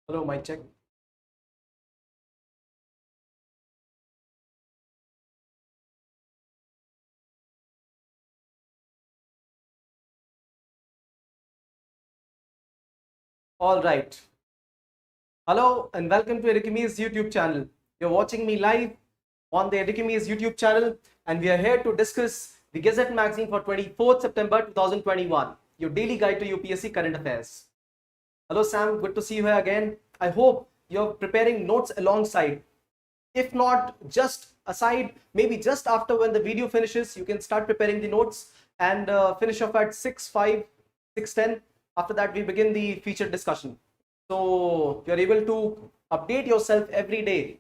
Hello, mic check. All right. Hello and welcome to Edukemy's YouTube channel. You're watching me live on the Edukemy's YouTube channel, and we are here to discuss the Gazette magazine for 24th September 2021, your daily guide to UPSC current affairs. Hello Sam, good to see you here again. I hope you're preparing notes alongside. If not, just aside, maybe just after when the video finishes, you can start preparing the notes and finish off at 6:05, 6:10. After that, we begin the featured discussion. So you're able to update yourself every day.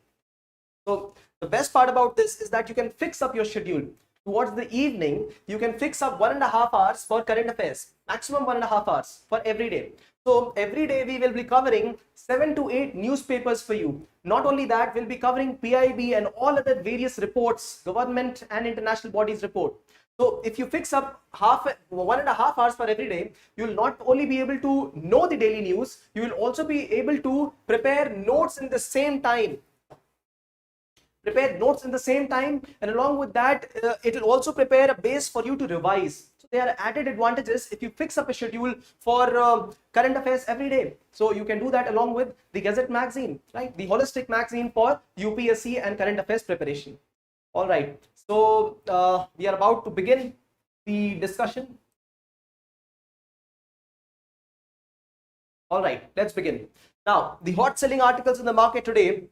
So the best part about this is that you can fix up your schedule. Towards the evening, you can fix up 1.5 hours for current affairs, maximum 1.5 hours for every day. So every day we will be covering 7 to 8 newspapers for you. Not only that, we'll be covering PIB and all other various reports, government and international bodies report. So if you fix up 1.5 hours for every day, you will not only be able to know the daily news, you will also be able to prepare notes in the same time. And along with that, it will also prepare a base for you to revise. So there are added advantages if you fix up a schedule for current affairs every day. So you can do that along with the Gazette magazine, right? The holistic magazine for UPSC and current affairs preparation. All right, so we are about to begin the discussion. All right, let's begin. Now, the hot selling articles in the market today,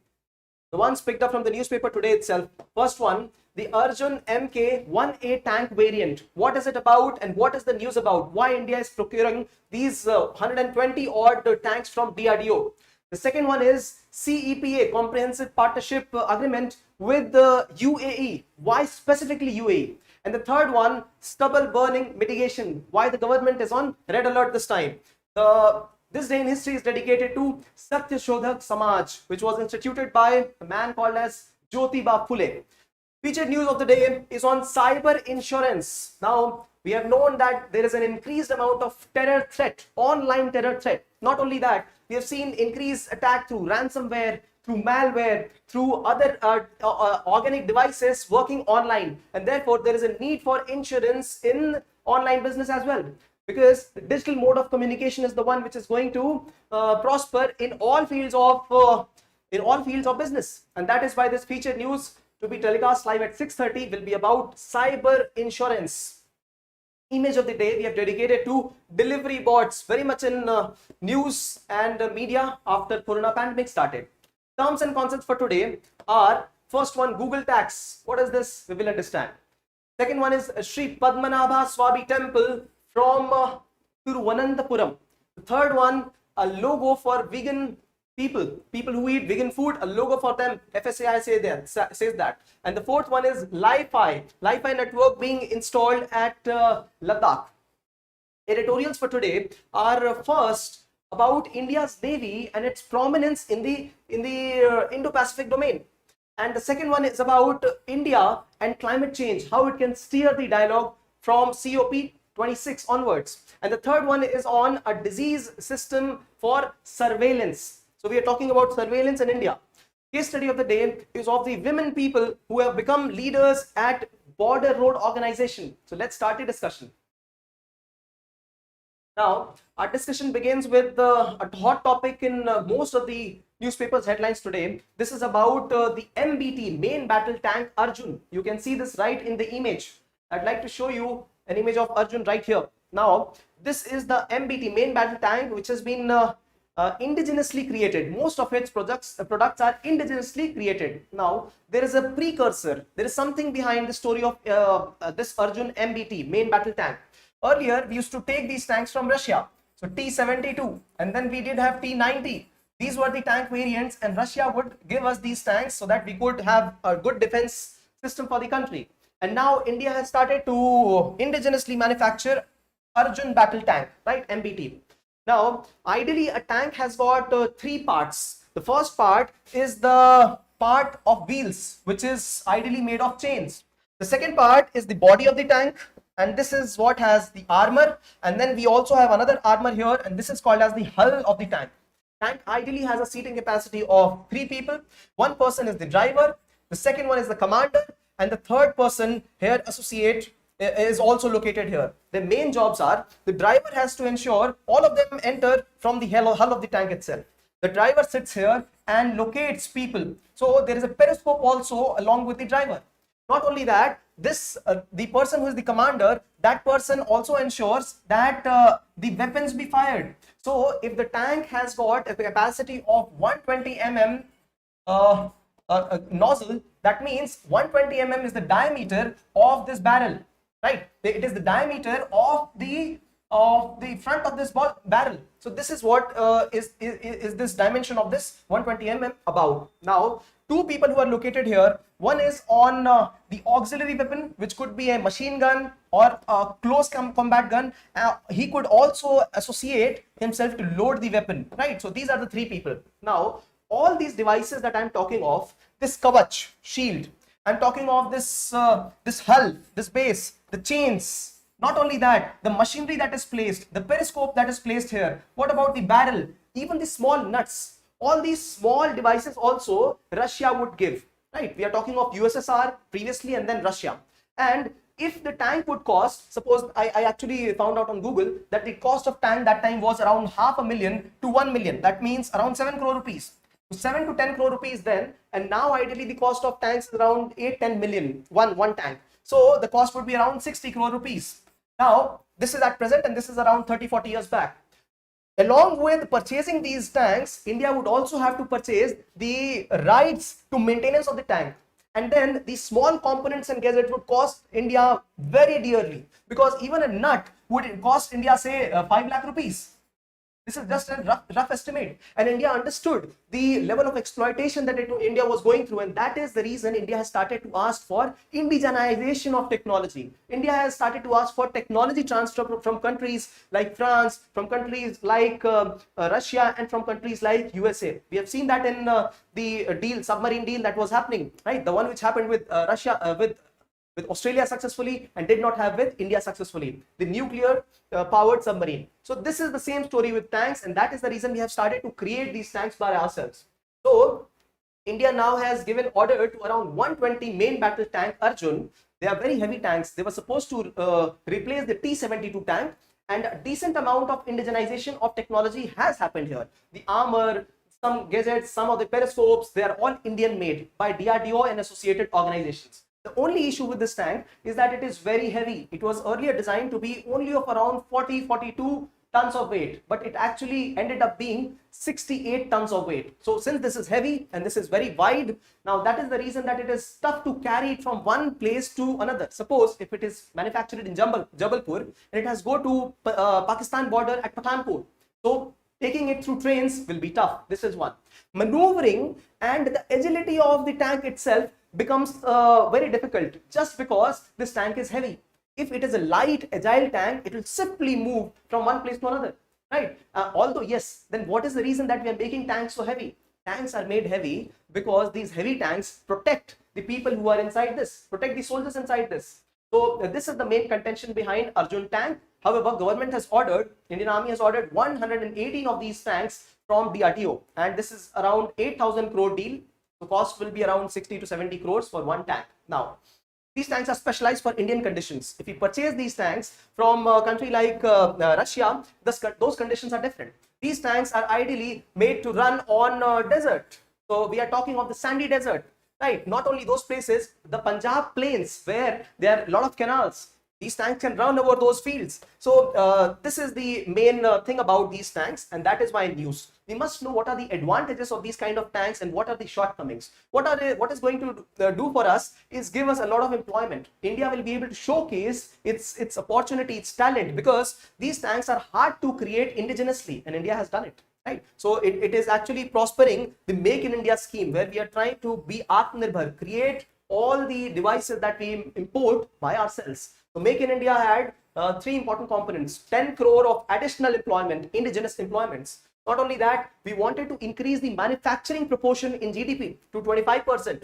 the ones picked up from the newspaper today itself. First one, the ARjun MK-1A tank variant. What is it about and what is the news about? Why India is procuring these 120 odd tanks from DRDO. The second one is CEPA, Comprehensive Partnership Agreement with the UAE. Why specifically UAE? And the third one, stubble burning mitigation. Why the government is on red alert this time. This day in history is dedicated to Satya Shodhak Samaj, which was instituted by a man called as Jyotiba Phule. Featured news of the day is on cyber insurance. Now, we have known that there is an increased amount of terror threat, online terror threat. Not only that, we have seen increased attack through ransomware, through malware, through other organic devices working online. And therefore, there is a need for insurance in online business as well, because the digital mode of communication is the one which is going to prosper in all fields of business. And that is why this featured news to be telecast live at 6:30 will be about cyber insurance. Image of the day we have dedicated to delivery bots, very much in news and media after corona pandemic started. Terms and concepts for today are, first one, Google tax. What is this? We will understand. Second one is Sree Padmanabhaswamy temple from Thiruvananthapuram. The third one, a logo for vegan people who eat vegan food, a logo for them. FSSIA says that. And the fourth one is LIFI network being installed at Ladakh. Editorials for today are first about India's navy and its prominence in the Indo-Pacific domain. And the second one is about India and climate change, how it can steer the dialogue from COP26 onwards. And the third one is on a disease system for surveillance. So we are talking about surveillance in India. Case study of the day is of the women people who have become leaders at Border Road Organization. So let's start the discussion. Now, our discussion begins with a hot topic in most of the newspapers headlines today. This is about the MBT, main battle tank Arjun. You can see this right in the image. I'd like to show you an image of Arjun right here. Now, this is the MBT, main battle tank, which has been indigenously created. Most of its products are indigenously created. Now, there is a precursor. There is something behind the story of this Arjun MBT, main battle tank. Earlier, we used to take these tanks from Russia. So T-72, and then we did have T-90. These were the tank variants, and Russia would give us these tanks so that we could have a good defense system for the country. And now India has started to indigenously manufacture Arjun battle tank, right? MBT. Now, ideally, a tank has got three parts. The first part is the part of wheels, which is ideally made of chains. The second part is the body of the tank, and this is what has the armor. And then we also have another armor here, and this is called as the hull of the tank. Tank ideally has a seating capacity of 3 people. One person is the driver, the second one is the commander, and the third person here associate is also located here. The main jobs are the driver has to ensure all of them enter from the hull of the tank itself. The driver sits here and locates people. So there is a periscope also along with the driver. Not only that, this the person who is the commander, that person also ensures that the weapons be fired. So if the tank has got a capacity of 120 mm nozzle, that means 120 mm is the diameter of this barrel, right? It is the diameter of the front of this barrel. So this is what is this dimension of this 120 mm about. Now, 2 people who are located here. One is on the auxiliary weapon, which could be a machine gun or a close combat gun. He could also associate himself to load the weapon, right? So these are the 3 people. Now, all these devices that I'm talking of, this kavach, shield, I'm talking of this this hull, this base, the chains. Not only that, the machinery that is placed, the periscope that is placed here. What about the barrel? Even the small nuts. All these small devices also Russia would give, right? We are talking of USSR previously and then Russia. And if the tank would cost, suppose I actually found out on Google that the cost of tank that time was around 500,000 to 1 million. That means around 7 crore rupees. 7 to 10 crore rupees then, and now ideally the cost of tanks is around 8-10 million one tank. So the cost would be around 60 crore rupees. Now this is at present, and this is around 30-40 years back. Along with purchasing these tanks, India would also have to purchase the rights to maintenance of the tank. And then the small components and gadgets would cost India very dearly, because even a nut would cost India, say, 5 lakh rupees. This is just a rough estimate. And India understood the level of exploitation that India was going through. And that is the reason India has started to ask for indigenization of technology. India has started to ask for technology transfer from countries like France, from countries like Russia, and from countries like USA. We have seen that in the submarine deal that was happening, right? The one which happened with Russia, with Australia successfully, and did not have with India successfully, the nuclear powered submarine. So this is the same story with tanks, and that is the reason we have started to create these tanks by ourselves. So India now has given order to around 120 main battle tank Arjun. They are very heavy tanks. They were supposed to replace the T-72 tank, and a decent amount of indigenization of technology has happened here. The armor, some gadgets, some of the periscopes, they are all Indian made by DRDO and associated organizations. The only issue with this tank is that it is very heavy. It was earlier designed to be only of around 40-42 tons of weight, but it actually ended up being 68 tons of weight. So since this is heavy and this is very wide, now that is the reason that it is tough to carry it from one place to another. Suppose if it is manufactured in Jabalpur and it has go to Pakistan border at Pathankot, so taking it through trains will be tough. This is one. Maneuvering and the agility of the tank itself becomes very difficult, just because this tank is heavy. If it is a light, agile tank, it will simply move from one place to another, right? Although yes, then what is the reason that we are making tanks so heavy? Tanks are made heavy because these heavy tanks protect the people who are inside this, protect the soldiers inside this. So this is the main contention behind Arjun Tank. However, government has ordered, Indian Army has ordered 118 of these tanks from DRDO, and this is around 8,000 crore deal. The cost will be around 60 to 70 crores for one tank. Now, these tanks are specialized for Indian conditions. If we purchase these tanks from a country like Russia, those conditions are different. These tanks are ideally made to run on desert. So we are talking of the sandy desert, right? Not only those places, the Punjab plains where there are a lot of canals. These tanks can run over those fields. So this is the main thing about these tanks, and that is why news. We must know what are the advantages of these kind of tanks and what are the shortcomings. What is going to do for us is give us a lot of employment. India will be able to showcase its opportunity, its talent, because these tanks are hard to create indigenously, and India has done it. Right, so it is actually prospering the Make in India scheme, where we are trying to be Atmanirbhar, create all the devices that we import by ourselves. So Make in India had 3 important components: 10 crore of additional employment, indigenous employments. Not only that, we wanted to increase the manufacturing proportion in GDP to 25%.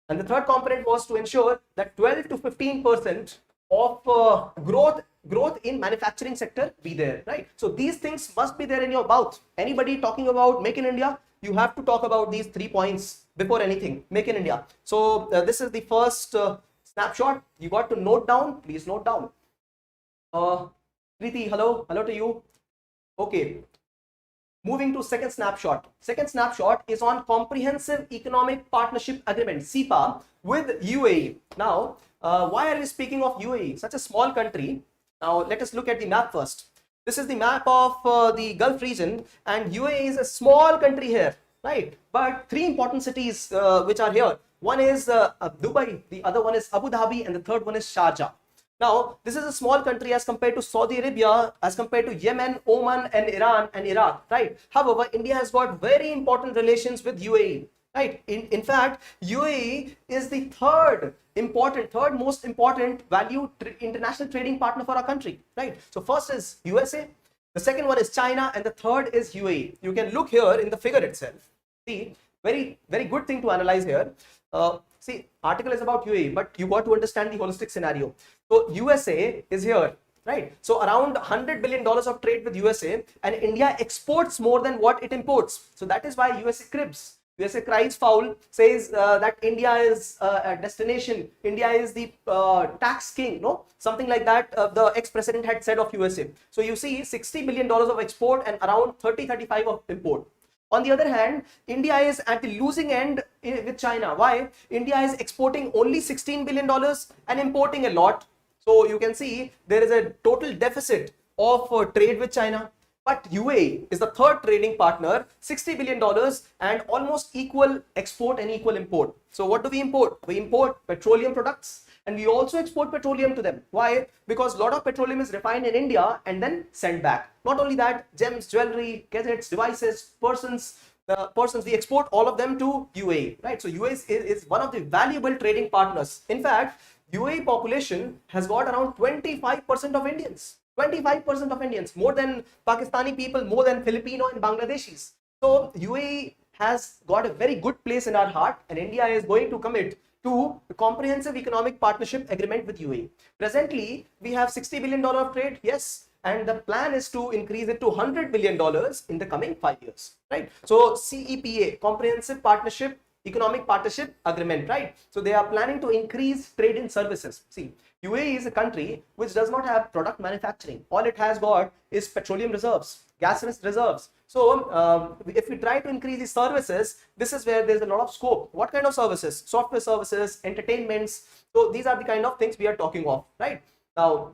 And the third component was to ensure that 12 to 15% of growth in manufacturing sector be there, right? So these things must be there in your mouth. Anybody talking about Make in India, you have to talk about these 3 points before anything. Make in India. So this is the first snapshot. You got to note down. Please note down. Preeti, hello to you. Okay. Moving to second snapshot. Second snapshot is on Comprehensive Economic Partnership Agreement, CEPA, with UAE. Now, why are we speaking of UAE? Such a small country. Now, let us look at the map first. This is the map of the Gulf region, and UAE is a small country here, right? But 3 important cities which are here. One is Dubai, the other one is Abu Dhabi, and the third one is Sharjah. Now, this is a small country as compared to Saudi Arabia, as compared to Yemen, Oman, and Iran and Iraq, right? However, India has got very important relations with UAE, right? In fact, UAE is the third most important international trading partner for our country, right? So first is USA, the second one is China, and the third is UAE. You can look here in the figure itself. See, very good thing to analyze here. See, article is about UAE, but you got to understand the holistic scenario. So USA is here, right? So around $100 billion of trade with USA, and India exports more than what it imports. So that is why USA cribs. USA cries foul, says that India is a destination. India is the tax king, no? Something like that the ex-president had said of USA. So you see $60 billion of export and around 35 of import. On the other hand, India is at the losing end with China. Why? India is exporting only $16 billion and importing a lot. So you can see there is a total deficit of trade with China. But UAE is the third trading partner, $60 billion and almost equal export and equal import. So what do we import? We import petroleum products, and we also export petroleum to them. Why? Because a lot of petroleum is refined in India and then sent back. Not only that, gems, jewelry, gadgets, devices, persons, we export all of them to UAE, right? So UAE is one of the valuable trading partners. In fact, UAE population has got around 25% of Indians. 25% of Indians, more than Pakistani people, more than Filipino and Bangladeshis. So UAE has got a very good place in our heart, and India is going to commit to the Comprehensive Economic Partnership Agreement with UAE. Presently, we have $60 billion of trade, yes, and the plan is to increase it to $100 billion in the coming 5 years, right? So CEPA, Comprehensive Economic Partnership Agreement, right? So they are planning to increase trade in services. See, UAE is a country which does not have product manufacturing. All it has got is petroleum reserves, gas reserves. So if we try to increase the services, this is where there's a lot of scope. What kind of services? Software services, entertainments. So these are the kind of things we are talking of, right? Now,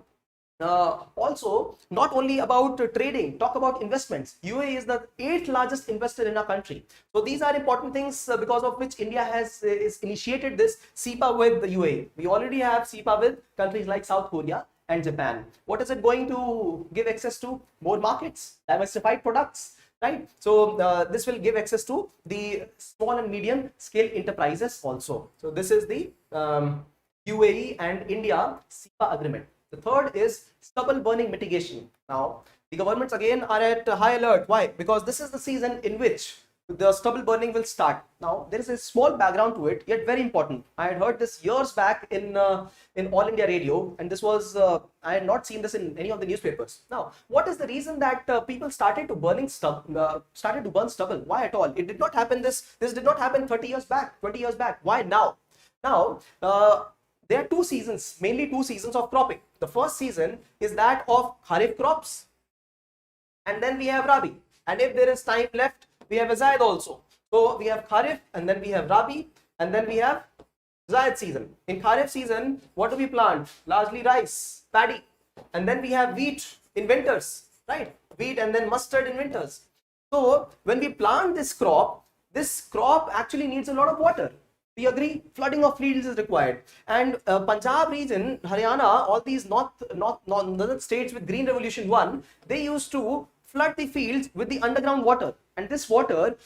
also, not only about trading, talk about investments. UAE is the 8th largest investor in our country. So these are important things because of which India has initiated this CEPA with the UAE. We already have CEPA with countries like South Korea and Japan. What is it going to give access to? More markets, diversified products, right? So this will give access to the small and medium scale enterprises also. So this is the UAE and India CEPA agreement. The third is stubble burning mitigation. Now, the governments again are at high alert. Why? Because this is the season in which the stubble burning will start. Now, there is a small background to it, yet very important. I had heard this years back in All India Radio, and this was I had not seen this in any of the newspapers. Now, what is the reason that people started to burn stubble? Why at all? It did not happen. This did not happen 30 years back, 20 years back. Why now? Now, there are 2 seasons, mainly 2 seasons of cropping. The first season is that of Kharif crops, and then we have Rabi. And if there is time left, we have a Zaid also. So we have Kharif, and then we have Rabi, and then we have Zaid season. In Kharif season, what do we plant? Largely rice, paddy, and then we have wheat in winters, right? Wheat and then mustard in winters. So when we plant this crop actually needs a lot of water. We agree, flooding of fields is required. And Punjab region, Haryana, all these northern states with Green Revolution 1, they used to flood the fields with the underground water. And this water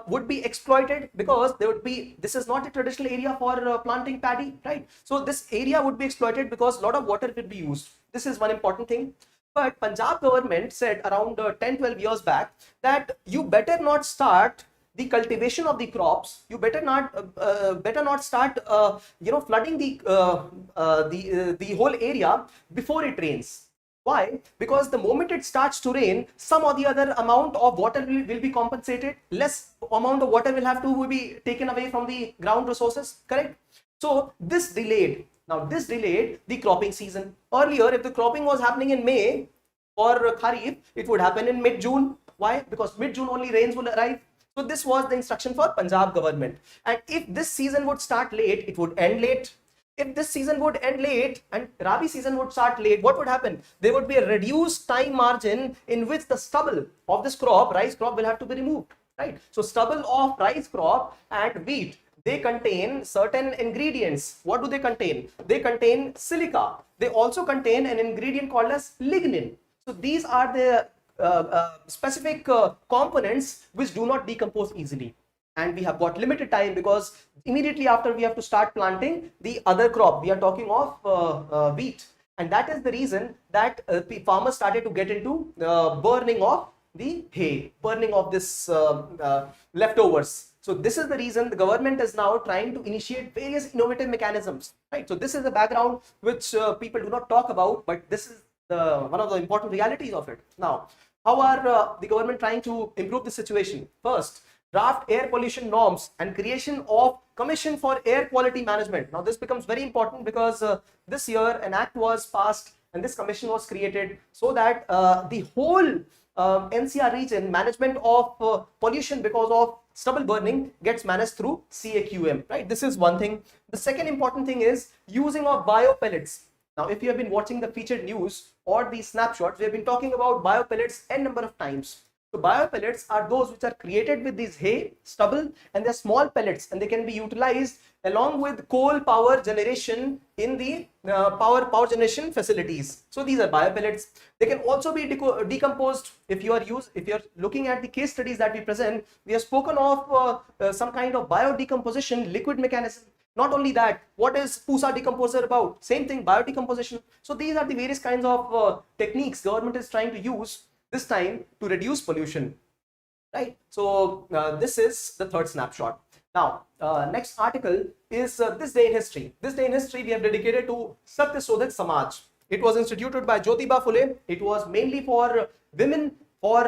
would be exploited because this is not a traditional area for planting paddy, right? So this area would be exploited because a lot of water would be used. This is one important thing. But Punjab government said around 10-12 years back that you better not start the cultivation of the crops. You better not start flooding the whole area before it rains. Why? Because the moment it starts to rain, some or the other amount of water will be compensated, less amount of water will have to be taken away from the ground resources, correct? So this delayed. Now this delayed the cropping season. Earlier, if the cropping was happening in May for Kharif, it would happen in mid-June. Why? Because mid-June only rains will arrive. So this was the instruction for Punjab government. And if this season would start late, it would end late. If this season would end late and Rabi season would start late, what would happen? There would be a reduced time margin in which the stubble of this crop, rice crop, will have to be removed, right? So stubble of rice crop and wheat, they contain certain ingredients. What do they contain? They contain silica. They also contain an ingredient called as lignin. So these are the specific components which do not decompose easily. And we have got limited time because immediately after we have to start planting the other crop. We are talking of wheat, and that is the reason that the farmers started to get into burning of the hay, burning of this leftovers. So this is the reason the government is now trying to initiate various innovative mechanisms, right? So this is the background which people do not talk about, but this is one of the important realities of it. Now, how are the government trying to improve the situation? First, draft air pollution norms and creation of commission for air quality management. Now this becomes very important because this year an act was passed and this commission was created so that the whole NCR region management of pollution because of stubble burning gets managed through CAQM, right? This is one thing. The second important thing is using of bio pellets. Now if you have been watching the featured news or the snapshots, we have been talking about bio pellets n number of times. So biopellets are those which are created with these hay, stubble, and they're small pellets, and they can be utilized along with coal power generation in the power generation facilities. So these are biopellets. They can also be decomposed. If you are looking at the case studies that we present, we have spoken of some kind of biodecomposition liquid mechanism. Not only that, what is Pusa decomposer about? Same thing, biodecomposition. So these are the various kinds of techniques government is trying to use this time to reduce pollution, right? So this is the third snapshot. Now next article is this day in history. This day in history we have dedicated to Satyasodhak Samaj. It was instituted by Jyotiba Phule. It was mainly for women, for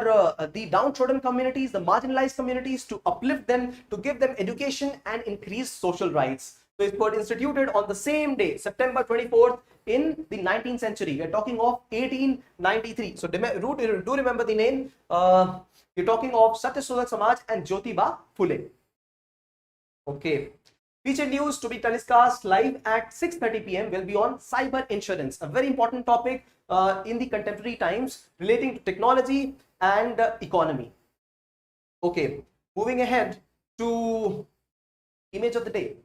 the downtrodden communities, the marginalized communities, to uplift them, to give them education and increase social rights. So it was instituted on the same day, September 24th, in the 19th century. We are talking of 1893. So do remember the name. You're talking of Satyasodhak Samaj and Jyotiba Phule. Okay. Featured news to be telecast live at 6:30 p.m. will be on cyber insurance, a very important topic in the contemporary times relating to technology and economy. Okay, moving ahead to image of the day.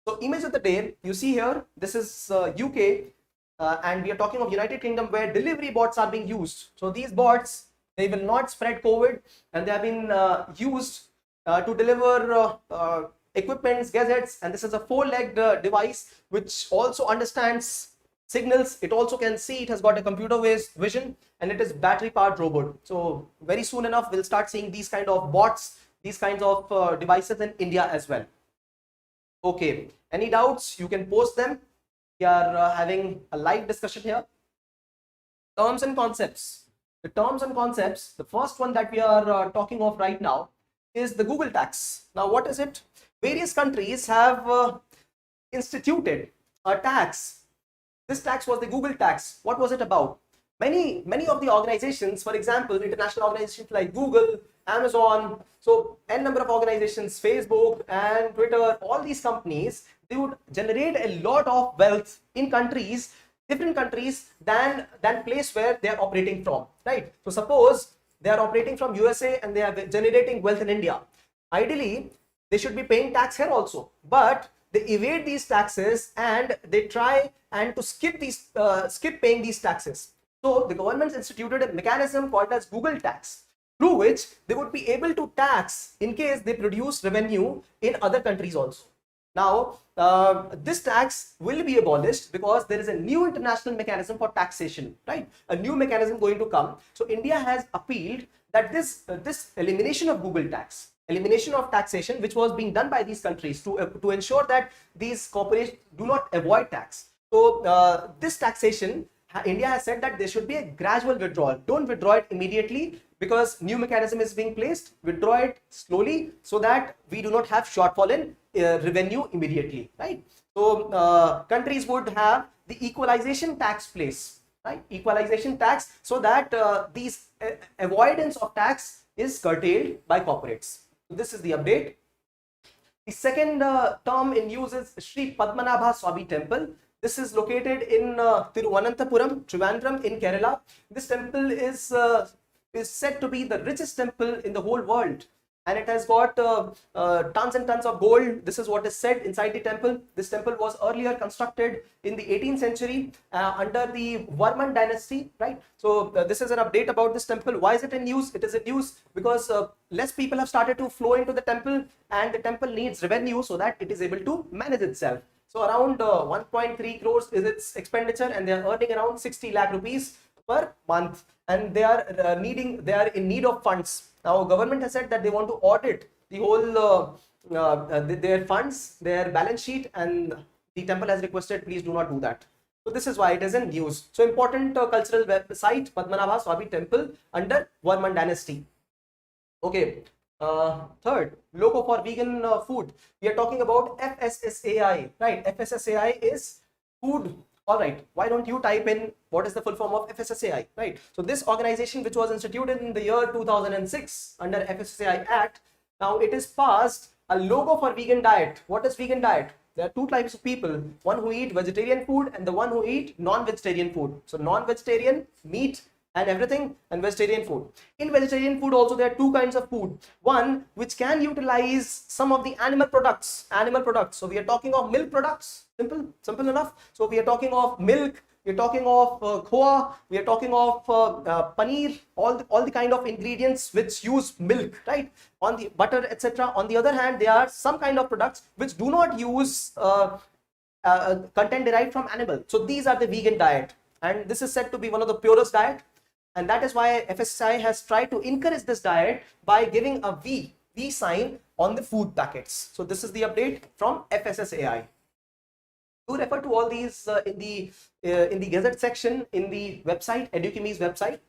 So image of the day, you see here, this is UK, and we are talking of United Kingdom, where delivery bots are being used. So these bots, they will not spread COVID, and they have been used to deliver equipments, gadgets, and this is a four-legged device which also understands signals. It also can see, it has got a computer-based vision, and it is battery-powered robot. So very soon enough, we'll start seeing these kind of bots, these kinds of devices in India as well. Okay, any doubts? You can post them. We are having a live discussion here. Terms and concepts. The terms and concepts, the first one that we are talking of right now is the Google tax. Now, what is it? Various countries have instituted a tax. This tax was the Google tax. What was it about? Many of the organizations, for example, international organizations like Google, Amazon, so n number of organizations, Facebook and Twitter, all these companies, they would generate a lot of wealth in countries, different countries than place where they are operating from, right? So suppose they are operating from USA and they are generating wealth in India. Ideally, they should be paying tax here also, but they evade these taxes and they try and to skip paying these taxes. So the government instituted a mechanism called as Google tax, through which they would be able to tax in case they produce revenue in other countries also. Now, this tax will be abolished because there is a new international mechanism for taxation, right? A new mechanism going to come. So India has appealed that this elimination of Google tax, elimination of taxation, which was being done by these countries to ensure that these corporations do not avoid tax. So this taxation India has said that there should be a gradual withdrawal. Don't withdraw it immediately because new mechanism is being placed. Withdraw it slowly so that we do not have shortfall in revenue immediately, right? So countries would have the equalization tax place, right? Equalization tax, so that these avoidance of tax is curtailed by corporates. So this is the update. The second term in use is Sree Padmanabhaswamy temple. This is located in Thiruvananthapuram, Trivandrum in Kerala. This temple is said to be the richest temple in the whole world, and it has got tons and tons of gold. This is what is said inside the temple. This temple was earlier constructed in the 18th century under the Varman dynasty, right? So this is an update about this temple. Why is it in use? It is in use because less people have started to flow into the temple, and the temple needs revenue so that it is able to manage itself. So around 1.3 crores is its expenditure, and they are earning around 60 lakh rupees per month, and they are in need of funds. Now government has said that they want to audit the whole their funds, their balance sheet, and the temple has requested please do not do that. So this is why it is in use. So important cultural website, Padmanabhaswamy temple under Varman dynasty. Okay. Third, logo for vegan food. We are talking about FSSAI, right? FSSAI is food. All right, why don't you type in what is the full form of FSSAI, right? So this organization, which was instituted in the year 2006 under FSSAI Act, now it is passed a logo for vegan diet. What is vegan diet? There are two types of people, one who eat vegetarian food and the one who eat non-vegetarian food. So non-vegetarian, meat and everything, and vegetarian food. In vegetarian food also there are two kinds of food. One which can utilize some of the animal products. So we are talking of milk products. Simple enough. So we are talking of milk, we are talking of khoa, we are talking of paneer, all the kind of ingredients which use milk, right? On the butter, etc. On the other hand, there are some kind of products which do not use content derived from animal. So these are the vegan diet, and this is said to be one of the purest diet. And that is why FSSI has tried to encourage this diet by giving a V sign on the food packets. So this is the update from FSSAI. Do refer to all these in the Gazette section in the website, Edukemy's website.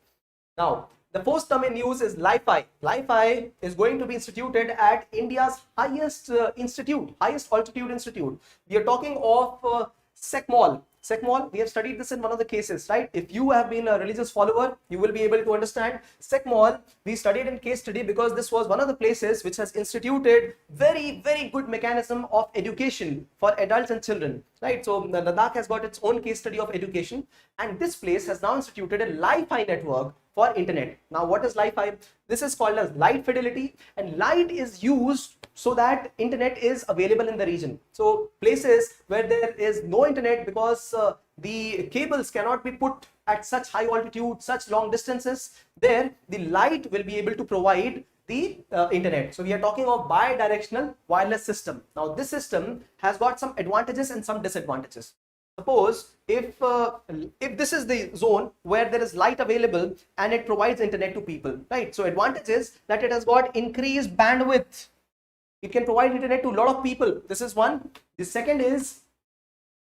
Now, the first term in use is LIFI. LIFI is going to be instituted at India's highest altitude institute. We are talking of SECMOL. SECMOL, we have studied this in one of the cases, right? If you have been a religious follower, you will be able to understand. SECMOL, we studied in case study because this was one of the places which has instituted very, very good mechanism of education for adults and children, right? So Ladakh has got its own case study of education, and this place has now instituted a LIFI network for internet. Now what is LIFI? This is called as light fidelity, and light is used so that internet is available in the region. So places where there is no internet because the cables cannot be put at such high altitude, such long distances, there the light will be able to provide the internet. So we are talking of bi-directional wireless system. Now this system has got some advantages and some disadvantages. Suppose if this is the zone where there is light available and it provides internet to people, right? So advantage is that it has got increased bandwidth. It can provide internet to a lot of people. This is one. The second is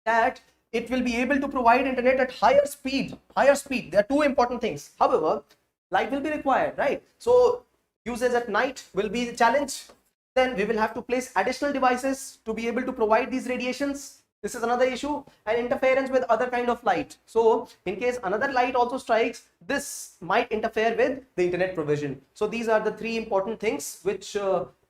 that it will be able to provide internet at higher speed. There are two important things. However, light will be required, right? So usage at night will be the challenge. Then we will have to place additional devices to be able to provide these radiations. This is another issue, and interference with other kind of light. So in case another light also strikes, this might interfere with the internet provision. So these are the three important things which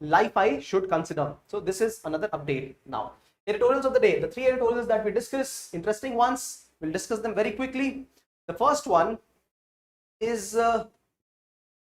LIFI should consider. So this is another update. Now, editorials of the day. The three editorials that we discuss, interesting ones. We'll discuss them very quickly. The first one is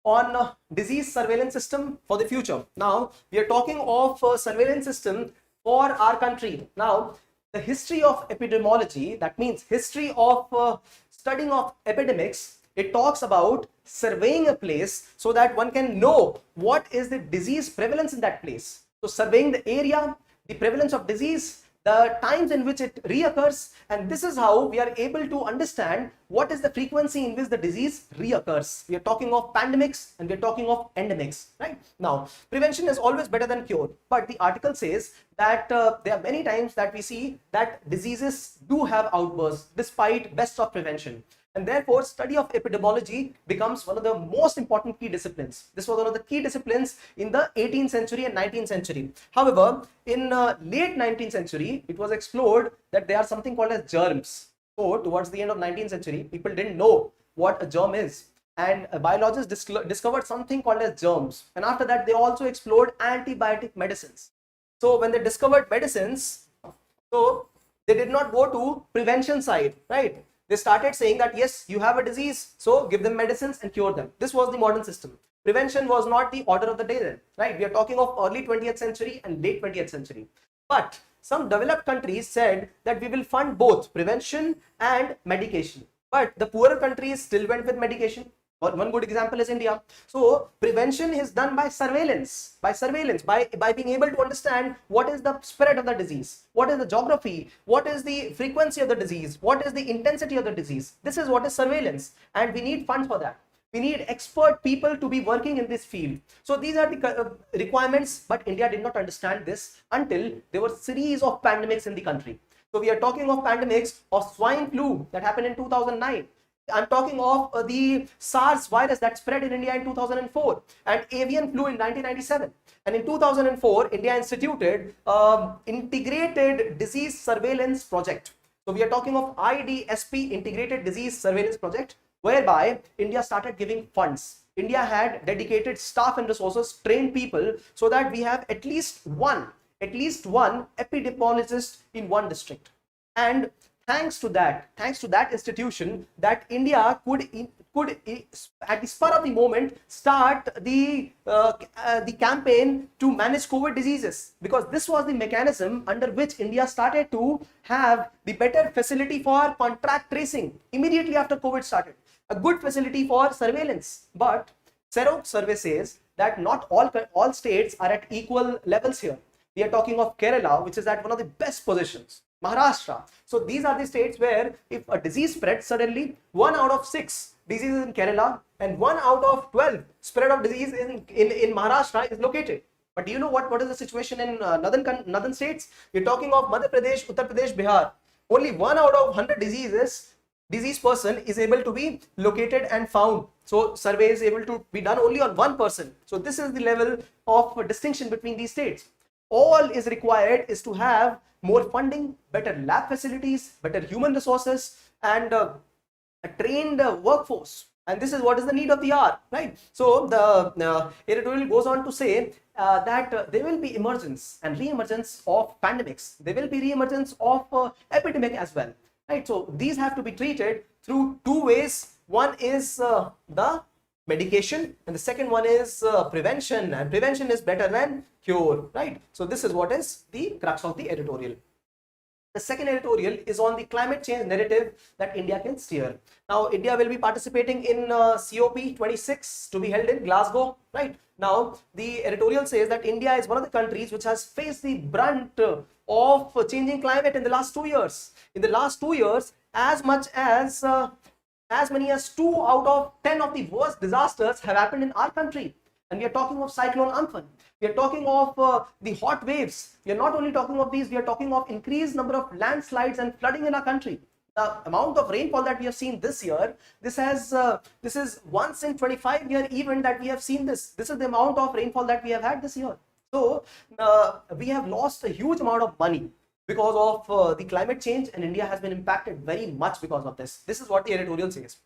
on disease surveillance system for the future. Now, we are talking of a surveillance system for our country. Now, the history of epidemiology, that means history of studying of epidemics, it talks about surveying a place so that one can know what is the disease prevalence in that place. So surveying the area, the prevalence of disease, the times in which it reoccurs, and this is how we are able to understand what is the frequency in which the disease reoccurs. We are talking of pandemics and we are talking of endemics, right? Now, prevention is always better than cure, but the article says that there are many times that we see that diseases do have outbursts despite best of prevention. And therefore, study of epidemiology becomes one of the most important key disciplines. This was one of the key disciplines in the 18th century and 19th century. However, in late 19th century, it was explored that there are something called as germs. So, towards the end of 19th century, people didn't know what a germ is. And biologists discovered something called as germs. And after that, they also explored antibiotic medicines. So, when they discovered medicines, so they did not go to prevention side, right? They started saying that yes, you have a disease, so give them medicines and cure them. This was the modern system. Prevention was not the order of the day then, right? We are talking of early 20th century and late 20th century. But some developed countries said that we will fund both prevention and medication. But the poorer countries still went with medication. One good example is India. So prevention is done by surveillance, by being able to understand what is the spread of the disease, what is the geography, what is the frequency of the disease, what is the intensity of the disease. This is what is surveillance, and we need funds for that. We need expert people to be working in this field. So these are the requirements, but India did not understand this until there were series of pandemics in the country. So we are talking of pandemics of swine flu that happened in 2009. I'm talking of the SARS virus that spread in India in 2004 and avian flu in 1997. And in 2004, India instituted Integrated Disease Surveillance Project. So we are talking of IDSP, Integrated Disease Surveillance Project, whereby India started giving funds. India had dedicated staff and resources, trained people, so that we have at least one epidemiologist in one district. And thanks to that institution, that India could at the spur of the moment start the campaign to manage COVID diseases, because this was the mechanism under which India started to have the better facility for contact tracing immediately after COVID started, a good facility for surveillance. But Sero survey says that not all states are at equal levels here. We are talking of Kerala, which is at one of the best positions. Maharashtra. So these are the states where if a disease spreads suddenly, 1 out of 6 diseases in Kerala and 1 out of 12 spread of disease in Maharashtra is located. But do you know what is the situation in northern states? We're talking of Madhya Pradesh, Uttar Pradesh, Bihar. Only 1 out of 100 disease person is able to be located and found. So survey is able to be done only on one person. So this is the level of distinction between these states. All is required is to have more funding, better lab facilities, better human resources, and a trained workforce. And this is what is the need of the hour, right? So the editorial goes on to say that there will be emergence and re-emergence of pandemics. There will be re-emergence of epidemic as well, right? So these have to be treated through two ways. One is the medication, and the second one is prevention, and prevention is better than cure, right? So this is what is the crux of the editorial. The second editorial is on the climate change narrative that India can steer. Now, India will be participating in COP26 to be held in Glasgow, right? Now, the editorial says that India is one of the countries which has faced the brunt of changing climate in the last 2 years. In the last 2 years, as many as 2 out of 10 of the worst disasters have happened in our country. And we are talking of cyclone Amphan. We are talking of the hot waves. We are not only talking of these, we are talking of increased number of landslides and flooding in our country. The amount of rainfall that we have seen this year, this is once in 25-year event that we have seen this. This is the amount of rainfall that we have had this year. So we have lost a huge amount of money because of the climate change, and India has been impacted very much because of this. This is what the editorial says.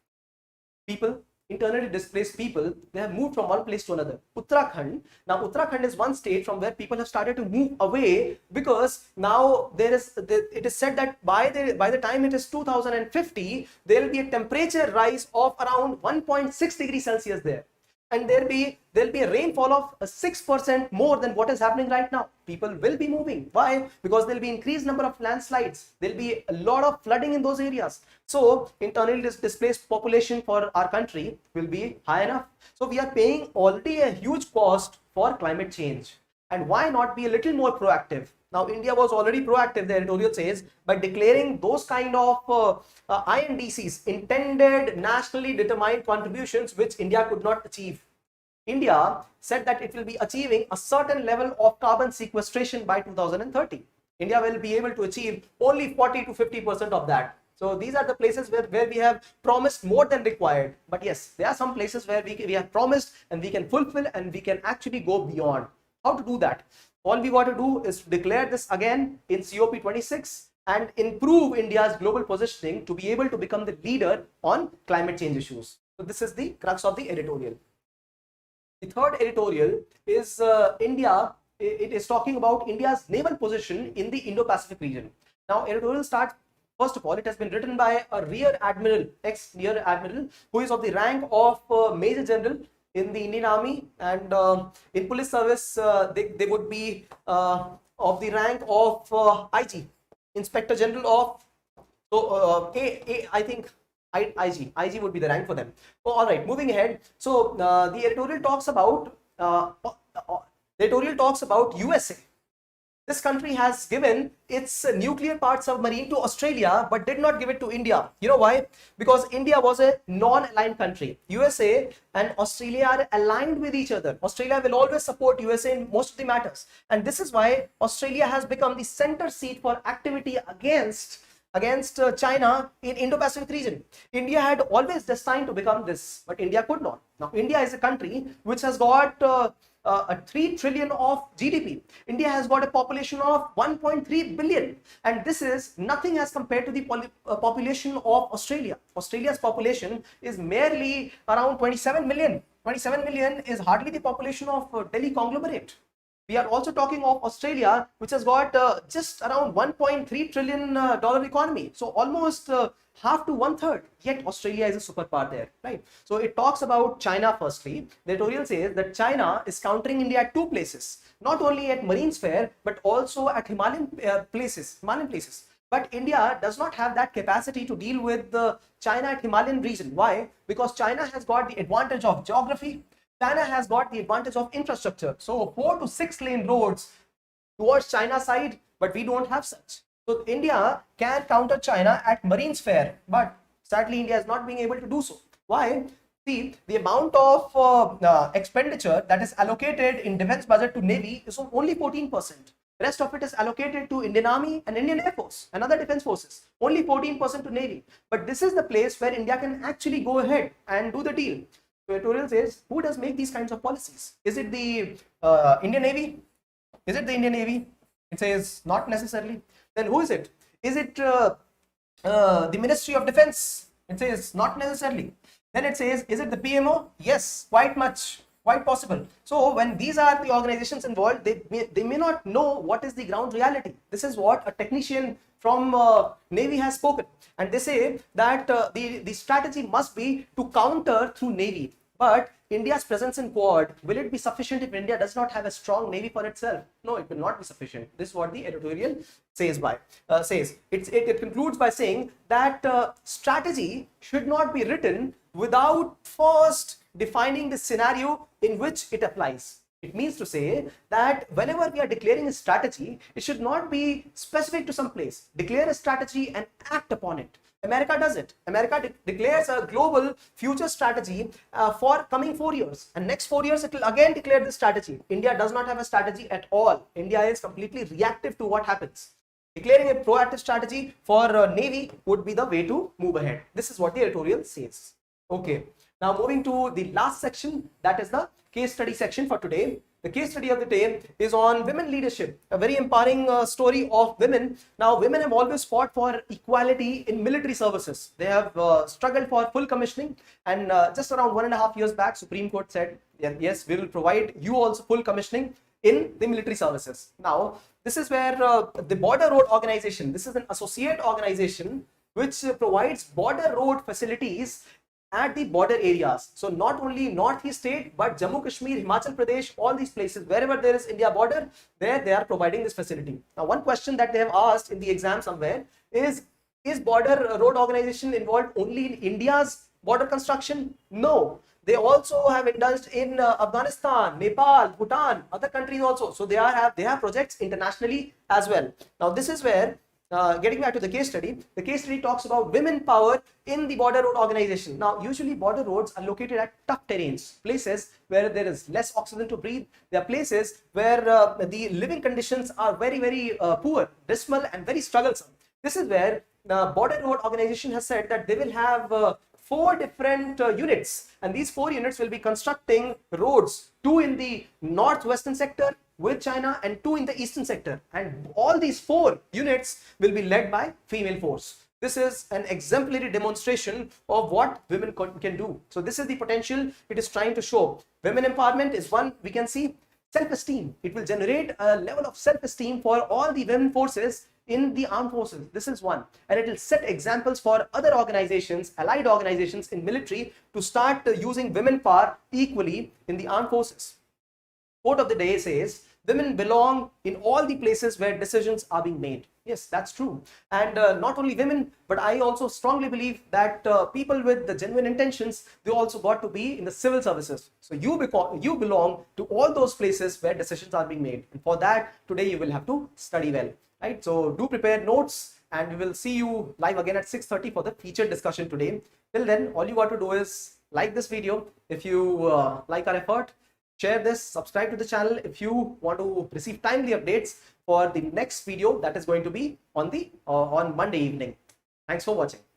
People, internally displaced people, they have moved from one place to another. Uttarakhand. Now, Uttarakhand is one state from where people have started to move away, because now it is said that by the time it is 2050, there will be a temperature rise of around 1.6 degrees Celsius there. And there'll be a rainfall of 6% more than what is happening right now. People will be moving. Why? Because there'll be increased number of landslides. There'll be a lot of flooding in those areas. So internally displaced population for our country will be high enough. So we are paying already a huge cost for climate change. And why not be a little more proactive? Now, India was already proactive, the editorial says, by declaring those kind of INDCs, intended nationally determined contributions, which India could not achieve. India said that it will be achieving a certain level of carbon sequestration by 2030. India will be able to achieve only 40 to 50% of that. So these are the places where we have promised more than required. But yes, there are some places where we have promised and we can fulfill and we can actually go beyond. How to do that? All we got to do is to declare this again in COP26 and improve India's global positioning to be able to become the leader on climate change issues. So this is the crux of the editorial. The third editorial is India. It is talking about India's naval position in the Indo-Pacific region. Now, editorial starts. First of all, it has been written by a rear admiral, ex-rear admiral, who is of the rank of Major General in the Indian Army, and in police service, they would be of the rank of IG, Inspector General of. So, I think IG would be the rank for them. Oh, all right, moving ahead. So, the editorial talks about USA. This country has given its nuclear powered submarine to Australia, but did not give it to India. You know why? Because India was a non-aligned country. USA and Australia are aligned with each other. Australia will always support USA in most of the matters. And this is why Australia has become the center seat for activity against China in Indo-Pacific region. India had always destined to become this, but India could not. Now, India is a country which has got a 3 trillion of GDP. India has got a population of 1.3 billion, and this is nothing as compared to the population of Australia. Australia's population is merely around 27 million. 27 million is hardly the population of Delhi conglomerate. We are also talking of Australia, which has got just around $1.3 trillion economy. So almost half to one third. Yet Australia is a superpower there, right? So it talks about China firstly. The editorial says that China is countering India at two places, not only at marine sphere, but also at Himalayan places. But India does not have that capacity to deal with the China at Himalayan region. Why? Because China has got the advantage of geography. China has got the advantage of infrastructure. So 4 to 6 lane roads towards China side, but we don't have such. So India can counter China at marine sphere, but sadly India is not being able to do so. Why? See, the amount of expenditure that is allocated in defense budget to Navy is only 14%. Rest of it is allocated to Indian Army and Indian Air Force and other defense forces. Only 14% to Navy. But this is the place where India can actually go ahead and do the deal. So editorial says, who does make these kinds of policies? Is it the Indian Navy? Is it the Indian Navy? It says not necessarily. Then who is it? Is it the Ministry of Defense? It says not necessarily. Then it says, is it the PMO? Yes, quite possible. So when these are the organizations involved, they may not know what is the ground reality. This is what a technician from Navy has spoken, and they say that the strategy must be to counter through Navy. But India's presence in Quad, will it be sufficient if India does not have a strong Navy for itself? No, it will not be sufficient. This is what the editorial says. It concludes by saying that strategy should not be written without first defining the scenario in which it applies. It means to say that whenever we are declaring a strategy, it should not be specific to some place. Declare a strategy and act upon it. America does it. America declares a global future strategy for coming 4 years, and next 4 years it will again declare the strategy. India does not have a strategy at all. India is completely reactive to what happens. Declaring a proactive strategy for Navy would be the way to move ahead. This is what the editorial says. Okay, now moving to the last section, that is the case study section for today. The case study of the day is on women leadership, a very empowering story of women. Now, women have always fought for equality in military services. They have struggled for full commissioning, and just around 1.5 years back, Supreme Court said, yes, we will provide you also full commissioning in the military services. Now, this is where the Border Road Organization, this is an associate organization which provides border road facilities at the border areas. So not only Northeast state, but Jammu Kashmir, Himachal Pradesh, all these places, wherever there is India border, there they are providing this facility. Now, one question that they have asked in the exam somewhere is Border Road Organization involved only in India's border construction? No. They also have indulged in Afghanistan, Nepal, Bhutan, other countries also. So they have projects internationally as well. Now this is where, getting back to the case study talks about women power in the border road organization. Now usually border roads are located at tough terrains, places where there is less oxygen to breathe. There are places where the living conditions are very poor, dismal and very strugglesome. This is where the border road organization has said that they will have 4 different units, and these 4 units will be constructing roads, 2 in the northwestern sector with China and 2 in the eastern sector, and all these 4 units will be led by female force. This is an exemplary demonstration of what women can do. So this is the potential it is trying to show. Women empowerment is one, we can see. Self-esteem, it will generate a level of self-esteem for all the women forces in the armed forces. This is one, and it will set examples for other organizations, allied organizations in military, to start using women power equally in the armed forces. Quote of the day says, women belong in all the places where decisions are being made. Yes, that's true. And not only women, but I also strongly believe that people with the genuine intentions, they also got to be in the civil services. So you belong to all those places where decisions are being made. And for that, today you will have to study well. Right, so do prepare notes, and we will see you live again at 6:30 for the featured discussion today. Till then, all you got to do is like this video if you like our effort, share this, subscribe to the channel if you want to receive timely updates for the next video that is going to be on Monday evening. Thanks for watching.